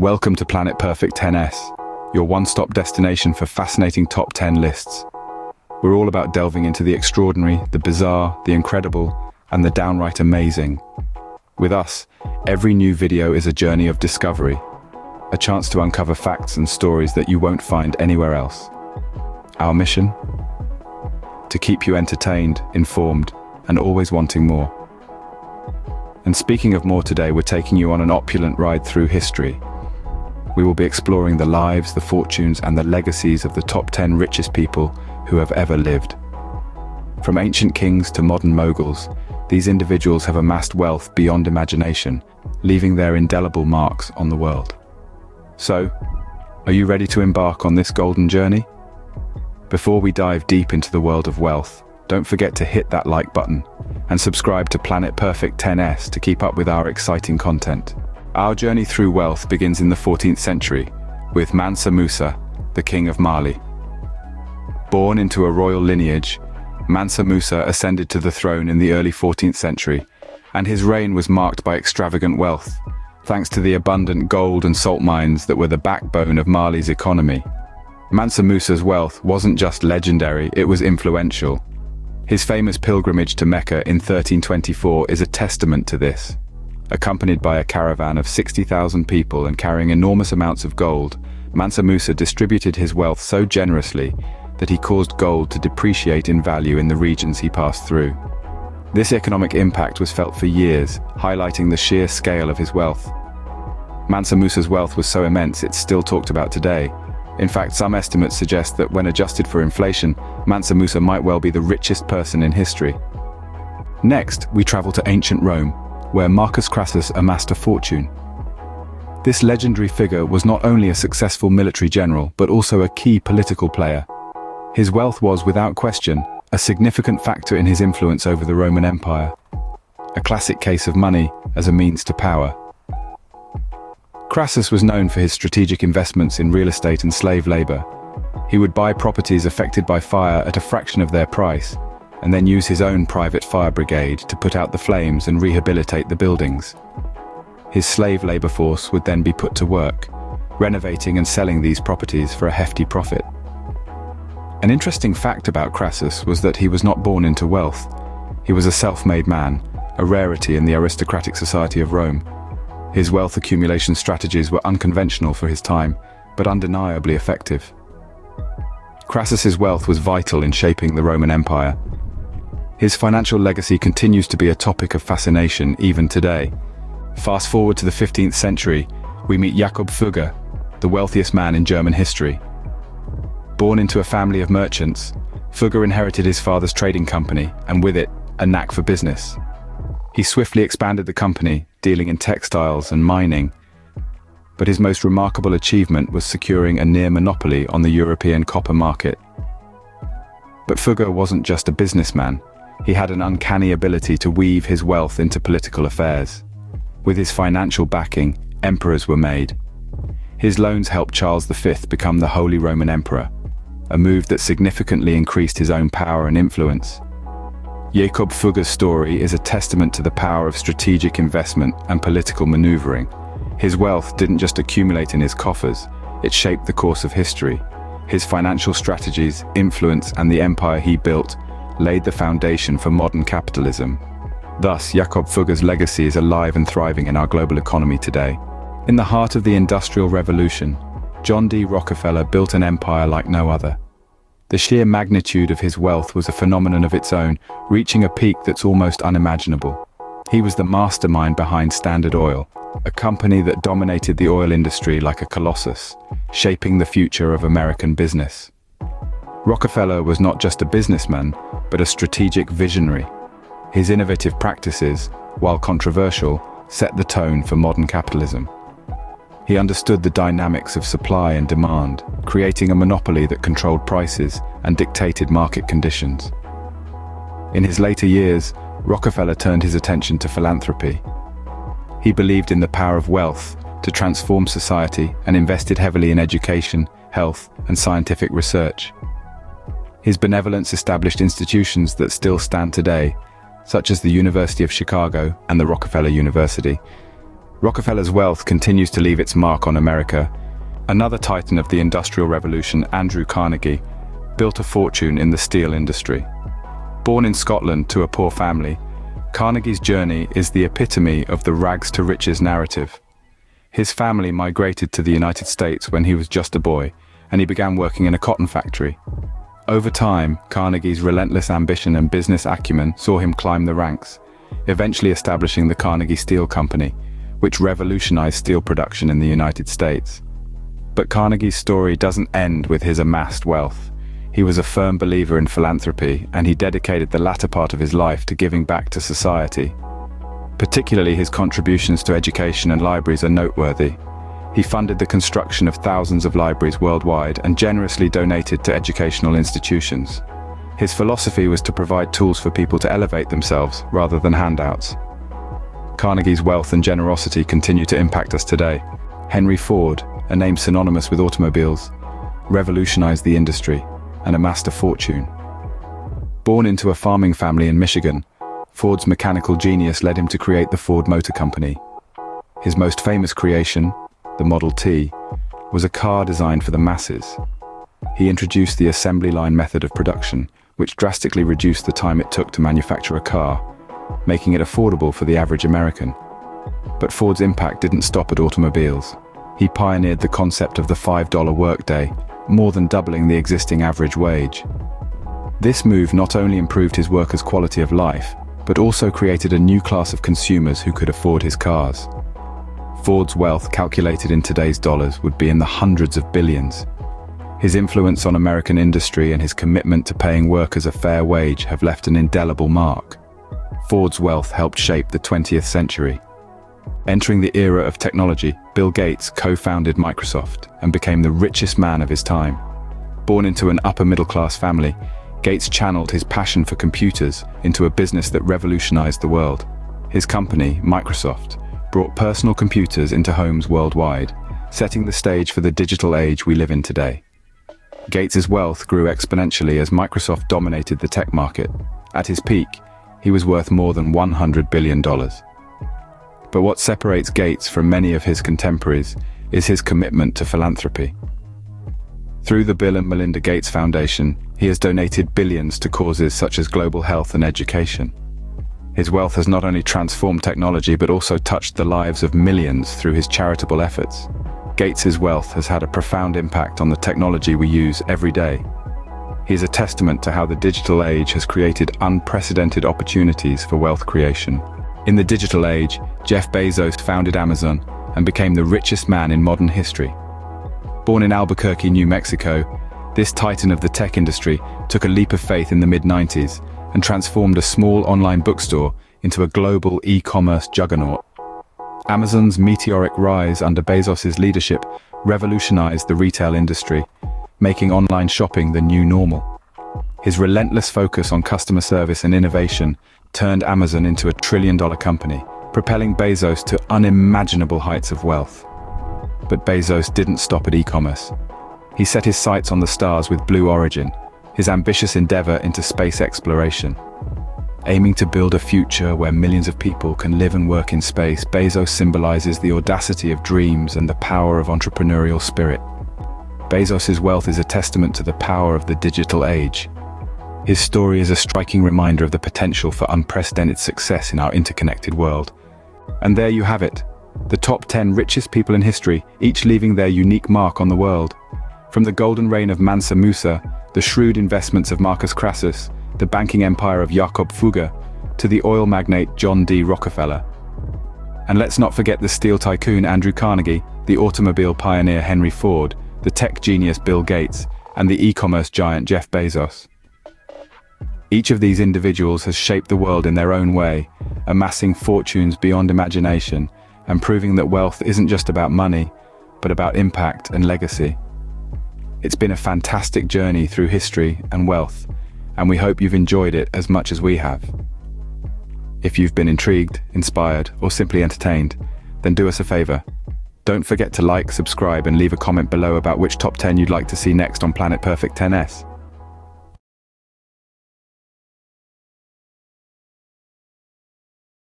Welcome to Planet Perfect 10s, your one-stop destination for fascinating top 10 lists. We're all about delving into the extraordinary, the bizarre, the incredible, and the downright amazing. With us, every new video is a journey of discovery, a chance to uncover facts and stories that you won't find anywhere else. Our mission? To keep you entertained, informed, and always wanting more. And speaking of more today, we're taking you on an opulent ride through history. We will be exploring the lives, the fortunes, and the legacies of the top 10 richest people who have ever lived. From ancient kings to modern moguls, these individuals have amassed wealth beyond imagination, leaving their indelible marks on the world. So, are you ready to embark on this golden journey? Before we dive deep into the world of wealth, don't forget to hit that like button and subscribe to Planet Perfect 10s to keep up with our exciting content. Our journey through wealth begins in the 14th century with Mansa Musa, the king of Mali. Born into a royal lineage, Mansa Musa ascended to the throne in the early 14th century, and his reign was marked by extravagant wealth, thanks to the abundant gold and salt mines that were the backbone of Mali's economy. Mansa Musa's wealth wasn't just legendary, it was influential. His famous pilgrimage to Mecca in 1324 is a testament to this. Accompanied by a caravan of 60,000 people and carrying enormous amounts of gold, Mansa Musa distributed his wealth so generously that he caused gold to depreciate in value in the regions he passed through. This economic impact was felt for years, highlighting the sheer scale of his wealth. Mansa Musa's wealth was so immense it's still talked about today. In fact, some estimates suggest that when adjusted for inflation, Mansa Musa might well be the richest person in history. Next, we travel to ancient Rome, where Marcus Crassus amassed a fortune. This legendary figure was not only a successful military general, but also a key political player. His wealth was, without question, a significant factor in his influence over the Roman Empire. A classic case of money as a means to power. Crassus was known for his strategic investments in real estate and slave labor. He would buy properties affected by fire at a fraction of their price, and then use his own private fire brigade to put out the flames and rehabilitate the buildings. His slave labor force would then be put to work, renovating and selling these properties for a hefty profit. An interesting fact about Crassus was that he was not born into wealth. He was a self-made man, a rarity in the aristocratic society of Rome. His wealth accumulation strategies were unconventional for his time, but undeniably effective. Crassus's wealth was vital in shaping the Roman Empire. His financial legacy continues to be a topic of fascination even today. Fast forward to the 15th century, we meet Jacob Fugger, the wealthiest man in German history. Born into a family of merchants, Fugger inherited his father's trading company, and with it, a knack for business. He swiftly expanded the company, dealing in textiles and mining. But his most remarkable achievement was securing a near monopoly on the European copper market. But Fugger wasn't just a businessman. He had an uncanny ability to weave his wealth into political affairs. With his financial backing, emperors were made. His loans helped Charles V become the Holy Roman Emperor, a move that significantly increased his own power and influence. Jacob Fugger's story is a testament to the power of strategic investment and political maneuvering. His wealth didn't just accumulate in his coffers, it shaped the course of history. His financial strategies, influence, and the empire he built laid the foundation for modern capitalism. Thus, Jacob Fugger's legacy is alive and thriving in our global economy today. In the heart of the Industrial Revolution, John D. Rockefeller built an empire like no other. The sheer magnitude of his wealth was a phenomenon of its own, reaching a peak that's almost unimaginable. He was the mastermind behind Standard Oil, a company that dominated the oil industry like a colossus, shaping the future of American business. Rockefeller was not just a businessman, but a strategic visionary. His innovative practices, while controversial, set the tone for modern capitalism. He understood the dynamics of supply and demand, creating a monopoly that controlled prices and dictated market conditions. In his later years, Rockefeller turned his attention to philanthropy. He believed in the power of wealth to transform society and invested heavily in education, health, and scientific research. His benevolence established institutions that still stand today, such as the University of Chicago and the Rockefeller University. Rockefeller's wealth continues to leave its mark on America. Another titan of the Industrial Revolution, Andrew Carnegie, built a fortune in the steel industry. Born in Scotland to a poor family, Carnegie's journey is the epitome of the rags to riches narrative. His family migrated to the United States when he was just a boy, and he began working in a cotton factory. Over time, Carnegie's relentless ambition and business acumen saw him climb the ranks, eventually establishing the Carnegie Steel Company, which revolutionized steel production in the United States. But Carnegie's story doesn't end with his amassed wealth. He was a firm believer in philanthropy, and he dedicated the latter part of his life to giving back to society. Particularly his contributions to education and libraries are noteworthy. He funded the construction of thousands of libraries worldwide and generously donated to educational institutions. His philosophy was to provide tools for people to elevate themselves rather than handouts. Carnegie's wealth and generosity continue to impact us today. Henry Ford, a name synonymous with automobiles, revolutionized the industry and amassed a fortune. Born into a farming family in Michigan, Ford's mechanical genius led him to create the Ford Motor Company. His most famous creation, the Model T, was a car designed for the masses. He introduced the assembly line method of production, which drastically reduced the time it took to manufacture a car, making it affordable for the average American. But Ford's impact didn't stop at automobiles. He pioneered the concept of the $5 workday, more than doubling the existing average wage. This move not only improved his workers' quality of life, but also created a new class of consumers who could afford his cars. Ford's wealth, calculated in today's dollars, would be in the hundreds of billions. His influence on American industry and his commitment to paying workers a fair wage have left an indelible mark. Ford's wealth helped shape the 20th century. Entering the era of technology, Bill Gates co-founded Microsoft and became the richest man of his time. Born into an upper-middle-class family, Gates channeled his passion for computers into a business that revolutionized the world. His company, Microsoft, brought personal computers into homes worldwide, setting the stage for the digital age we live in today. Gates's wealth grew exponentially as Microsoft dominated the tech market. At his peak, he was worth more than $100 billion. But what separates Gates from many of his contemporaries is his commitment to philanthropy. Through the Bill and Melinda Gates Foundation, he has donated billions to causes such as global health and education. His wealth has not only transformed technology but also touched the lives of millions through his charitable efforts. Gates's wealth has had a profound impact on the technology we use every day. He is a testament to how the digital age has created unprecedented opportunities for wealth creation. In the digital age, Jeff Bezos founded Amazon and became the richest man in modern history. Born in Albuquerque, New Mexico, this titan of the tech industry took a leap of faith in the mid-90s and transformed a small online bookstore into a global e-commerce juggernaut. Amazon's meteoric rise under Bezos's leadership revolutionized the retail industry, making online shopping the new normal. His relentless focus on customer service and innovation turned Amazon into a trillion-dollar company, propelling Bezos to unimaginable heights of wealth. But Bezos didn't stop at e-commerce. He set his sights on the stars with Blue Origin, his ambitious endeavor into space exploration. Aiming to build a future where millions of people can live and work in space, Bezos symbolizes the audacity of dreams and the power of entrepreneurial spirit. Bezos's wealth is a testament to the power of the digital age. His story is a striking reminder of the potential for unprecedented success in our interconnected world. And there you have it, the top 10 richest people in history, each leaving their unique mark on the world. From the golden reign of Mansa Musa, the shrewd investments of Marcus Crassus, the banking empire of Jacob Fugger, to the oil magnate John D. Rockefeller. And let's not forget the steel tycoon Andrew Carnegie, the automobile pioneer Henry Ford, the tech genius Bill Gates, and the e-commerce giant Jeff Bezos. Each of these individuals has shaped the world in their own way, amassing fortunes beyond imagination and proving that wealth isn't just about money, but about impact and legacy. It's been a fantastic journey through history and wealth, and we hope you've enjoyed it as much as we have. If you've been intrigued, inspired, or simply entertained, then do us a favor. Don't forget to like, subscribe, and leave a comment below about which top 10 you'd like to see next on Planet Perfect 10s.